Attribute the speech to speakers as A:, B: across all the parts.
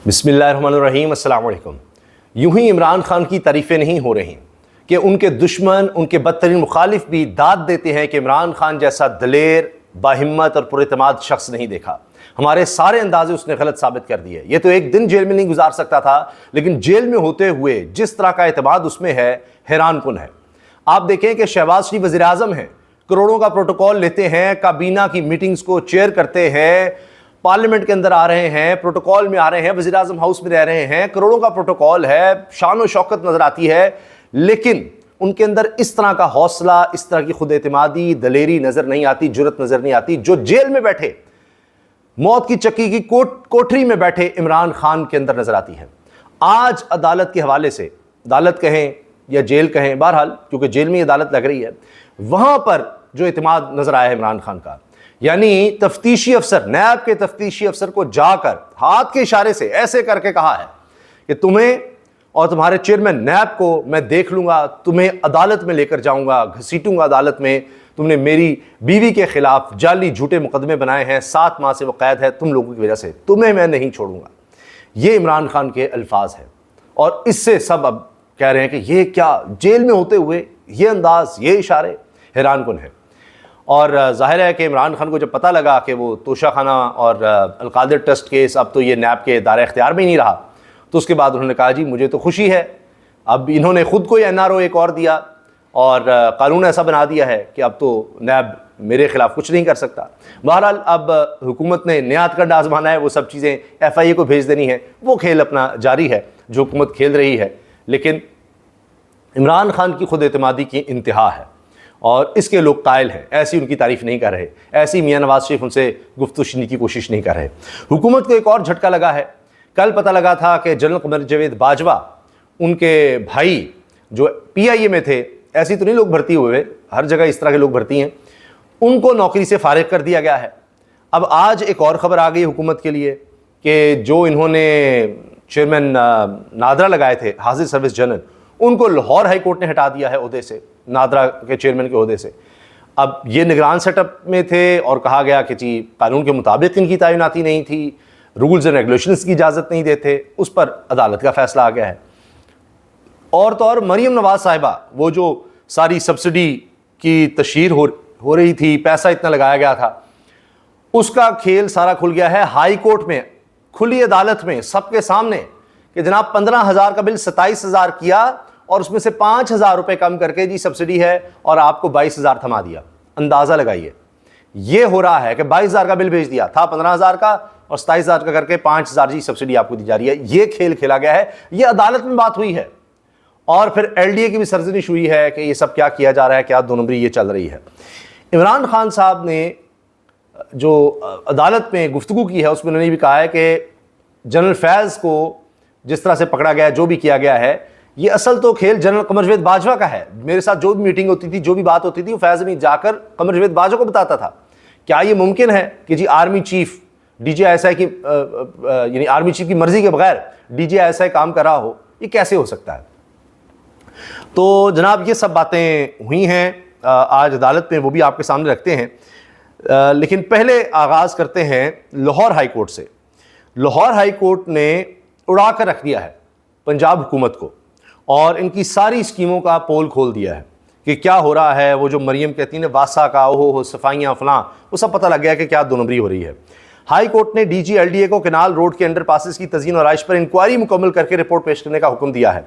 A: बिस्मिल्लाहिर्रहमानिर्रहीम, अस्सलाम वालेकुम। यूं ही इमरान खान की तारीफ़ें नहीं हो रही कि उनके दुश्मन, उनके बदतरीन मुखालिफ भी दाद देते हैं कि इमरान खान जैसा दलेर, बाहिम्मत और पुरएतमाद शख्स नहीं देखा। हमारे सारे अंदाजे उसने गलत साबित कर दिए। ये तो एक दिन जेल में नहीं गुजार सकता था, लेकिन जेल में होते हुए जिस तरह का एतमाद उसमें है, हैरानकुन है। आप देखें कि शहबाज शरीफ वज़ीर आज़म हैं, करोड़ों का प्रोटोकॉल लेते हैं, काबीना की मीटिंग्स को चेयर करते हैं, पार्लियामेंट के अंदर आ रहे हैं, प्रोटोकॉल में आ रहे हैं, वज़ीर आज़म हाउस में रह रहे हैं, करोड़ों का प्रोटोकॉल है, शान और शौकत नजर आती है, लेकिन उनके अंदर इस तरह का हौसला, इस तरह की खुद एतमादी, दलेरी नजर नहीं आती, जुर्रत नजर नहीं आती, जो जेल में बैठे, मौत की चक्की की कोठरी में बैठे इमरान खान के अंदर नजर आती है। आज अदालत के हवाले से, अदालत कहें या जेल कहें, बहरहाल क्योंकि जेल में अदालत लग रही है, वहां पर जो एतमाद नजर आया है इमरान खान का, यानी तफ्तीशी अफसर, नैब के तफ्तीशी अफसर को जाकर हाथ के इशारे से ऐसे करके कहा है कि तुम्हें और तुम्हारे चेयरमैन नैब को मैं देख लूंगा, तुम्हें अदालत में लेकर जाऊंगा, घसीटूंगा अदालत में, तुमने मेरी बीवी के खिलाफ जाली झूठे मुकदमे बनाए हैं, 7 माह से वो कैद है तुम लोगों की वजह से, तुम्हें मैं नहीं छोड़ूंगा। ये इमरान खान के अल्फाज हैं और इससे सब अब कह रहे हैं कि ये क्या, जेल में होते हुए ये अंदाज, ये इशारे, हैरानकुन है। और जाहिर है कि इमरान खान को जब पता लगा कि वो तोशा खाना और अलकादिर ट्रस्ट केस अब तो ये नैब के दायरे इख्तियार में ही नहीं रहा, तो उसके बाद उन्होंने कहा जी मुझे तो खुशी है, अब इन्होंने खुद को NRO एक और दिया और कानून ऐसा बना दिया है कि अब तो नैब मेरे खिलाफ कुछ नहीं कर सकता। बहरहाल अब हुकूमत ने नया हथकंडा आजमाना है, वो सब चीज़ें FIA को भेज देनी है, वो खेल अपना जारी है जो हुकूमत खेल रही है, लेकिन इमरान खान की खुद एतमादी की इंतहा है और इसके लोग कायल हैं, ऐसी उनकी तारीफ़ नहीं कर रहे, ऐसी मियाँ नवाज शरीफ उनसे गुफ्तगू की कोशिश नहीं कर रहे। हुकूमत को एक और झटका लगा है। कल पता लगा था कि जनरल कमर जावेद बाजवा, उनके भाई जो PIA में थे, ऐसी तो नहीं लोग भर्ती हुए, हर जगह इस तरह के लोग भर्ती हैं, उनको नौकरी से फारिग कर दिया गया है। अब आज एक और ख़बर आ गई हुकूमत के लिए कि जो इन्होंने चेयरमैन नादरा लगाए थे, हाजिर सर्विस जनरल, उनको लाहौर हाई कोर्ट ने हटा दिया है ओहदे से, नादरा के चेयरमैन के ओहदे से। अब ये निगरान सेटअप में थे और कहा गया कि जी कानून के मुताबिक इनकी तैनाती नहीं थी, रूल्स एंड रेगुलेशंस की इजाज़त नहीं देते, उस पर अदालत का फैसला आ गया है। और तो और मरीम नवाज साहिबा, वो जो सारी सब्सिडी की तशहीर हो रही थी, पैसा इतना लगाया गया था, उसका खेल सारा खुल गया है हाई कोर्ट में, खुली अदालत में, सबके सामने, कि जनाब 15,000 का बिल 27,000 किया और उसमें से 5,000 रुपये कम करके जी सब्सिडी है और आपको 22,000 थमा दिया। अंदाज़ा लगाइए, ये हो रहा है कि 22,000 का बिल भेज दिया था, 15,000 का, और 27,000 का करके 5,000 जी सब्सिडी आपको दी जा रही है। ये खेल खेला गया है, ये अदालत में बात हुई है और फिर LDA की भी सरजनिश हुई है कि ये सब क्या किया जा रहा है, क्या 2 नंबरी ये चल रही है। इमरान खान साहब ने जो अदालत में गुफ्तगू की है उसमें उन्होंने भी कहा है कि जनरल फैज़ को जिस तरह से पकड़ा गया है, जो भी किया गया है, ये असल तो खेल जनरल कमर जावेद बाजवा का है। मेरे साथ जो भी मीटिंग होती थी, जो भी बात होती थी, वो फैज़ अमीन जाकर कमर जावेद बाजवा को बताता था। क्या ये मुमकिन है कि जी आर्मी चीफ DGISI की यानी आर्मी चीफ की मर्जी के बगैर DGISI काम कर रहा हो? ये कैसे हो सकता है? तो जनाब ये सब बातें हुई हैं आज अदालत में, वो भी आपके सामने रखते हैं, लेकिन पहले आगाज़ करते हैं लाहौर हाई कोर्ट से। लाहौर हाई कोर्ट ने उड़ा कर रख दिया है पंजाब हुकूमत को और इनकी सारी स्कीमों का पोल खोल दिया है कि क्या हो रहा है। वो जो मरियम कहती है वासा का, ओहो सफाइयाँ फलां, वो सब पता लग गया कि क्या 2 नंबरी हो रही है। हाई कोर्ट ने DG LDA को केनाल रोड के अंडर पासिस की तज़ीन और आइश पर इंक्वायरी मुकम्मल करके रिपोर्ट पेश करने का हुक्म दिया है।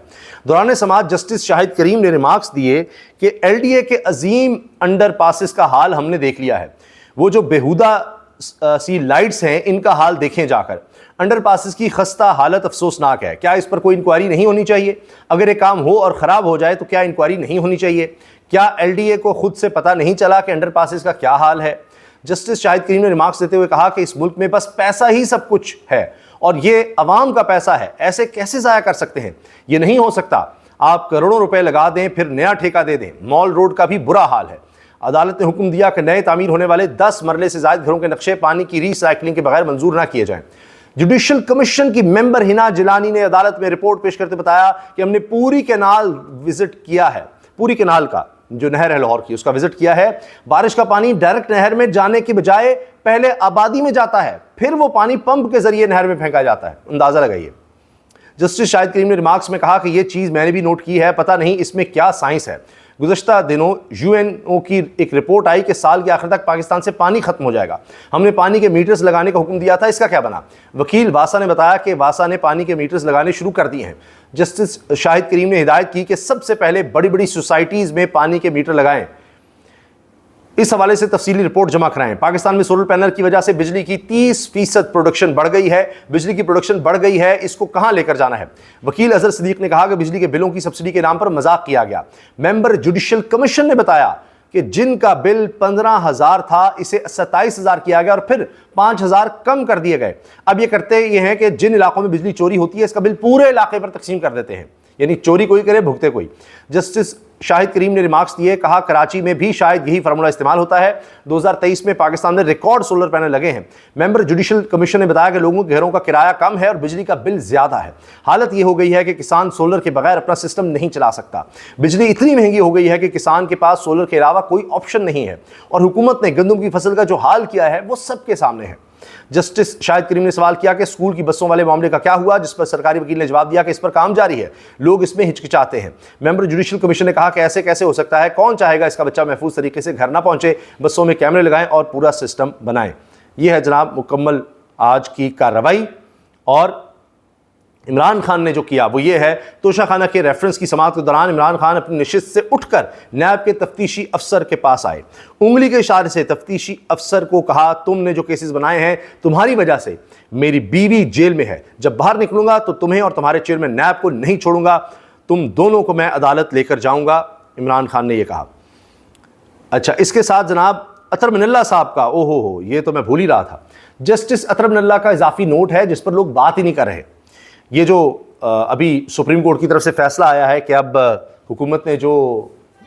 A: दौरान समाअत जस्टिस शाहिद करीम ने रिमार्क्स दिए कि LDA के अजीम अंडर पासिस का हाल हमने देख लिया है, वो जो बेहुदा सी लाइट्स हैं इनका हाल देखें जाकर, अंडर पासिस की खस्ता हालत अफसोसनाक है। क्या इस पर कोई इंक्वायरी नहीं होनी चाहिए? अगर ये काम हो और ख़राब हो जाए तो क्या इंक्वायरी नहीं होनी चाहिए? क्या LDA को खुद से पता नहीं चला कि अंडर पासिस का क्या हाल है? जस्टिस शाहिद करीम ने रिमार्क्स देते हुए कहा कि इस मुल्क में बस पैसा ही सब कुछ है और ये अवाम का पैसा है, ऐसे कैसे ज़ाया कर सकते हैं? ये नहीं हो सकता। आप करोड़ों रुपए लगा दें फिर नया ठेका दे दें। मॉल रोड का भी बुरा हाल है। अदालत ने हुक्म दिया कि नए तामीर होने वाले 10 मरले से ज़ायद घरों के नक्शे पानी की रीसाइकलिंग के बगैर मंजूर ना किए जाएं। जुडिशल कमीशन की मेंबर हिना जिलानी ने अदालत में रिपोर्ट पेश करते बताया कि हमने पूरी कैनाल विजिट किया है, पूरी कैनाल का, जो नहर है लाहौर की, उसका विजिट किया है। बारिश का पानी डायरेक्ट नहर में जाने की बजाय पहले आबादी में जाता है, फिर वो पानी पंप के जरिए नहर में फेंका जाता है। अंदाजा लगाइए। जस्टिस शाहिद करीम ने रिमार्क्स में कहा कि यह चीज़ मैंने भी नोट की है, पता नहीं इसमें क्या साइंस है। गुज़श्ता दिनों यूएनओ की एक रिपोर्ट आई कि साल के आखिर तक पाकिस्तान से पानी खत्म हो जाएगा। हमने पानी के मीटर्स लगाने का हुक्म दिया था, इसका क्या बना? वकील वासा ने बताया कि वासा ने पानी के मीटर्स लगाने शुरू कर दिए हैं। जस्टिस शाहिद करीम ने हिदायत की कि सबसे पहले बड़ी बड़ी सोसाइटीज़ में पानी के मीटर लगाएं। इस हवाले से तफसीली रिपोर्ट जमा कराएं। पाकिस्तान में सोलर पैनल की वजह से बिजली की 30% प्रोडक्शन बढ़ गई है। बिजली की प्रोडक्शन बढ़ गई है, इसको कहां लेकर जाना है? वकील अजहर सिद्दीक ने कहा कि बिजली के बिलों की सब्सिडी के नाम पर मजाक किया गया। मेंबर जुडिशल कमीशन ने बताया कि जिनका बिल 15,000 था, इसे 27,000 किया गया और फिर 5,000 कम कर दिए गए। अब ये करते ये हैं कि जिन इलाकों में बिजली चोरी होती है, इसका बिल पूरे इलाके पर तकसीम कर देते हैं, यानी चोरी कोई करे भुगते कोई। जस्टिस शाहिद करीम ने रिमार्क्स दिए, कहा कराची में भी शायद यही फार्मूला इस्तेमाल होता है। 2023 में पाकिस्तान में रिकॉर्ड सोलर पैनल लगे हैं। मेंबर जुडिशल कमीशन ने बताया कि लोगों के घरों का किराया कम है और बिजली का बिल ज्यादा है। हालत यह हो गई है कि किसान सोलर के बगैर अपना सिस्टम नहीं चला सकता। बिजली इतनी महंगी हो गई है कि किसान के पास सोलर के अलावा कोई ऑप्शन नहीं है और हुकूमत ने गंदम की फसल का जो हाल किया है वो सबके सामने है। जस्टिस शाहिद करीम ने सवाल किया कि स्कूल की बसों वाले मामले का क्या हुआ, जिस पर सरकारी वकील ने जवाब दिया कि इस पर काम जारी है, लोग इसमें हिचकिचाते हैं। मेंबर जुडिशल कमीशन ने कहा कि ऐसे कैसे हो सकता है, कौन चाहेगा इसका बच्चा महफूज तरीके से घर ना पहुंचे। बसों में कैमरे लगाएं और पूरा सिस्टम बनाएं। यह है जनाब मुकम्मल आज की कार्रवाई। और इमरान खान ने जो किया वो ये है, तोशाखाना के रेफरेंस की समाअत के दौरान इमरान खान अपनी नशिस्त से उठकर नैब के तफ्तीशी अफसर के पास आए। उंगली के इशारे से तफ्तीशी अफसर को कहा, तुमने जो केसेस बनाए हैं तुम्हारी वजह से मेरी बीवी जेल में है, जब बाहर निकलूंगा तो तुम्हें और तुम्हारे चेयरमैन नैब को नहीं छोड़ूंगा, तुम दोनों को मैं अदालत लेकर जाऊंगा। इमरान खान ने यह कहा। अच्छा, इसके साथ जनाब अतर मिनल्ला साहब का, ओहो हो, ये तो मैं भूल ही रहा था। जस्टिस अतर मिनल्ला का इजाफी नोट है जिस पर लोग बात ही नहीं कर रहे। ये जो अभी सुप्रीम कोर्ट की तरफ से फैसला आया है कि अब हुकूमत ने जो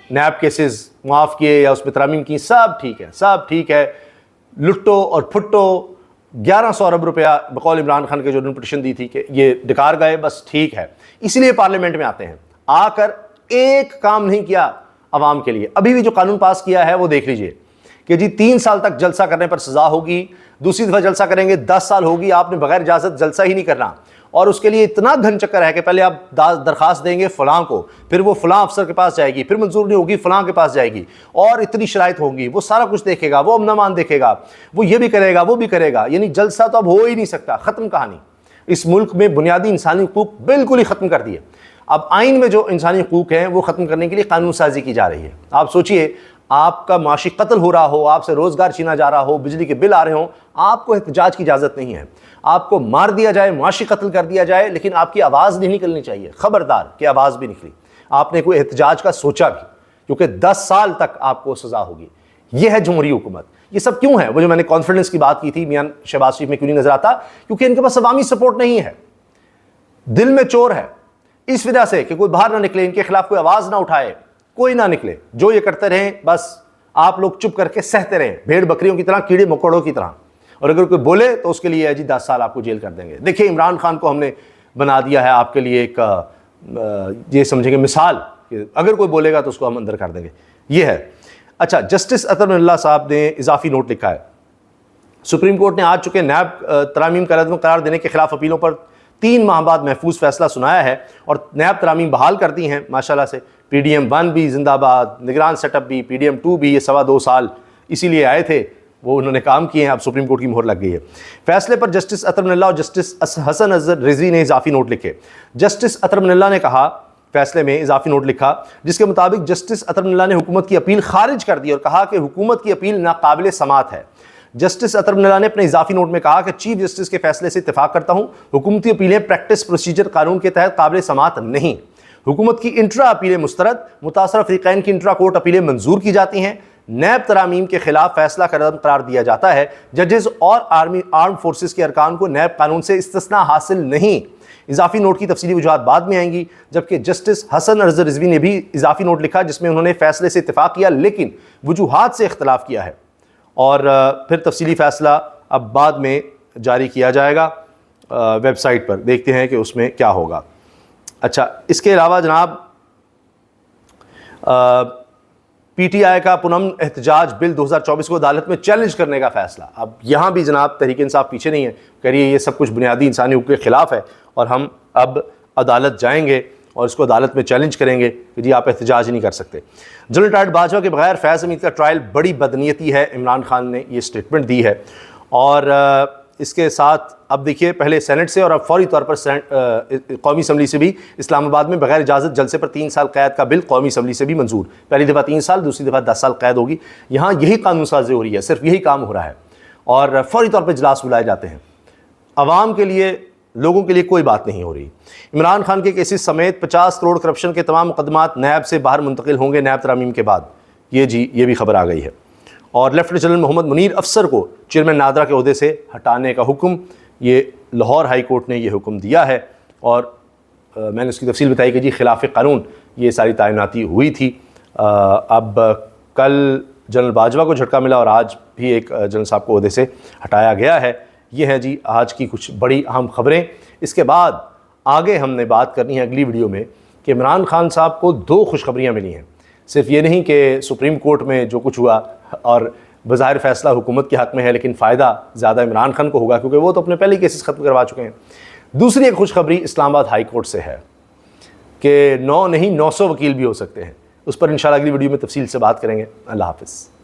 A: नैब केसेस माफ़ किए या उसमें तरमीम की, सब ठीक है, सब ठीक है। लुट्टो और फुट्टो 1100 अरब रुपया बकौल इमरान खान के जो उन्होंने पिटीशन दी थी कि ये डिकार गए, बस ठीक है। इसीलिए पार्लियामेंट में आते हैं, आकर एक काम नहीं किया अवाम के लिए। अभी भी जो कानून पास किया है वो देख लीजिए कि जी 3 साल तक जलसा करने पर सजा होगी, दूसरी दफ़ा जलसा करेंगे 10 साल होगी, आपने बगैर इजाज़त जलसा ही नहीं करना। और उसके लिए इतना घन चक्कर है कि पहले आप दरखास्त देंगे फलां को, फिर वो फलां अफसर के पास जाएगी, फिर मंजूर नहीं होगी फलां के पास जाएगी, और इतनी शराइत होंगी, वो सारा कुछ देखेगा, वो अमनामान देखेगा, वो ये भी करेगा वो भी करेगा। यानी जलसा तो अब हो ही नहीं सकता, ख़त्म कहानी। इस मुल्क में बुनियादी इंसानी हकूक़ बिल्कुल ही ख़त्म कर दिए। अब आइन में जो इंसानी हकूक़ हैं वो ख़त्म करने के लिए कानून साजी की जा रही है। आप सोचिए, आपका माशी कत्ल हो रहा हो, आपसे रोज़गार छीना जा रहा हो, बिजली के बिल आ रहे हों, आपको एहतजाज की इजाज़त नहीं है। आपको मार दिया जाए, माशी कत्ल कर दिया जाए, लेकिन आपकी आवाज़ नहीं निकलनी चाहिए। खबरदार कि आवाज़ भी निकली, आपने कोई एहतजाज का सोचा भी, क्योंकि 10 साल तक आपको सज़ा होगी। यह है जमहूरी हुकूमत। ये सब क्यों है? वो जो मैंने कॉन्फिडेंस की बात की थी मियां शहबाज शरीफ में क्यों नहीं नजर आता? क्योंकि इनके पास अवामी सपोर्ट नहीं है, दिल में चोर है। इस वजह से कि कोई बाहर ना निकले, इनके खिलाफ कोई आवाज़ ना उठाए, कोई ना निकले, जो ये करते रहें बस आप लोग चुप करके सहते रहें, भेड़ बकरियों की तरह, कीड़े मकोड़ों की तरह। और अगर कोई बोले तो उसके लिए जी 10 साल आपको जेल कर देंगे। देखिए, इमरान खान को हमने बना दिया है आपके लिए एक ये समझेंगे मिसाल कि अगर कोई बोलेगा तो उसको हम अंदर कर देंगे। ये है। अच्छा, जस्टिस अतर मिनल्ला साहब ने इजाफी नोट लिखा है। सुप्रीम कोर्ट ने आ चुके नैब तरामीम का रद्द करार देने के खिलाफ अपीलों पर 3 माह बाद महफूज फैसला सुनाया है और नैब तरामीम बहाल कर दी हैं माशाल्लाह से। PDM 1 भी जिंदाबाद, निगरान सेटअप भी, PDM 2 भी, ये 2.25 साल इसीलिए आए थे, वो उन्होंने काम किए हैं। अब सुप्रीम कोर्ट की मोहर लग गई है। फैसले पर जस्टिस अतर मिनल्ला और जस्टिस हसन अजहर रिजवी ने इजाफी नोट लिखे। जस्टिस अतर मिनल्ला ने कहा, फैसले में इजाफी नोट लिखा, जिसके मुताबिक जस्टिस अतर मिनल्ला ने हुकूमत की अपील खारिज कर दी और कहा कि हुकूमत की अपील नाकाबिल समात है। जस्टिस अतर मिनल्ला ने अपने इजाफी नोट में कहा कि चीफ जस्टिस के फैसले से इत्तेफाक करता हूं, हुकूमती अपीलें प्रैक्टिस प्रोसीजर कानून के तहत काबिल समात नहीं। हुकूमत की इंट्रा अपीलें मुस्तरद, मुतासरा फ़रीक़ैन की इंट्रा कोर्ट अपीलें मंजूर की जाती हैं। नैब तरामीम के खिलाफ फैसला करार दिया जाता है। जजेस और आर्म फोर्सेस के अरकान को नैब कानून से इस्तिस्ना हासिल नहीं। इजाफी नोट की तफसीली वजूहात बाद में आएंगी। जबकि जस्टिस हसन अजहर रिजवी ने भी इजाफी नोट लिखा जिसमें उन्होंने फैसले से इत्तेफाक किया लेकिन वजूहात से इख्तलाफ किया है और फिर तफसीली फ़ैसला अब बाद में जारी किया जाएगा वेबसाइट पर। देखते हैं कि उसमें क्या होगा। अच्छा, इसके अलावा जनाब PTI का पुनः एहतजाज बिल 2024 को अदालत में चैलेंज करने का फैसला। अब यहाँ भी जनाब तहरीक इंसाफ पीछे नहीं है, कह रही है ये सब कुछ बुनियादी इंसानी हुकूक के ख़िलाफ़ है और हम अब अदालत जाएंगे और इसको अदालत में चैलेंज करेंगे कि जी आप एहतजाज नहीं कर सकते। जनरल टाइट बाजवा के बगैर फैज़ हमीद का ट्रायल बड़ी बदनीयती है, इमरान खान ने ये स्टेटमेंट दी है। और इसके साथ अब देखिए पहले सेनेट से और अब फौरी तौर पर कौमी असम्बली से भी इस्लामाबाद में बगैर इजाज़त जलसे पर 3 साल कैद का बिल कौमी असम्बली से भी मंजूर। पहली दफ़ा 3 साल, दूसरी दफ़ा 10 साल कैद होगी। यहाँ यही कानून साजी हो रही है, सिर्फ यही काम हो रहा है और फौरी तौर पर इजलास बुलाए जाते हैं। आवाम के लिए, लोगों के लिए कोई बात नहीं हो रही। इमरान खान के केसेस समेत 50 करोड़ करप्शन के तमाम मुकदमात नैब से बाहर मुंतकिल होंगे नैब तरामीम के बाद। ये भी खबर आ गई है। और लेफ्टिनेंट जनरल मोहम्मद मुनीर अफसर को चेयरमैन नादरा के ओहदे से हटाने का हुक्म, ये लाहौर हाई कोर्ट ने ये हुक्म दिया है। और मैंने उसकी तफसील बताई कि जी खिलाफ कानून ये सारी तैनाती हुई थी। अब कल जनरल बाजवा को झटका मिला और आज भी एक जनरल साहब को ओहदे से हटाया गया है। ये है जी आज की कुछ बड़ी अहम खबरें। इसके बाद आगे हमने बात करनी है अगली वीडियो में कि इमरान खान साहब को 2 खुशखबरियाँ मिली हैं। सिर्फ ये नहीं कि सुप्रीम कोर्ट में जो कुछ हुआ और बज़ाहिर फ़ैसला हुकूमत के हक़ में है, लेकिन फ़ायदा ज़्यादा इमरान खान को होगा क्योंकि वो तो अपने पहले ही केसेस ख़त्म करवा चुके हैं। दूसरी एक खुशखबरी इस्लामाबाद हाई कोर्ट से है कि 9 नहीं 900 वकील भी हो सकते हैं। उस पर इंशाल्लाह अगली वीडियो में तफसील से बात करेंगे। अल्लाह हाफ़िज़।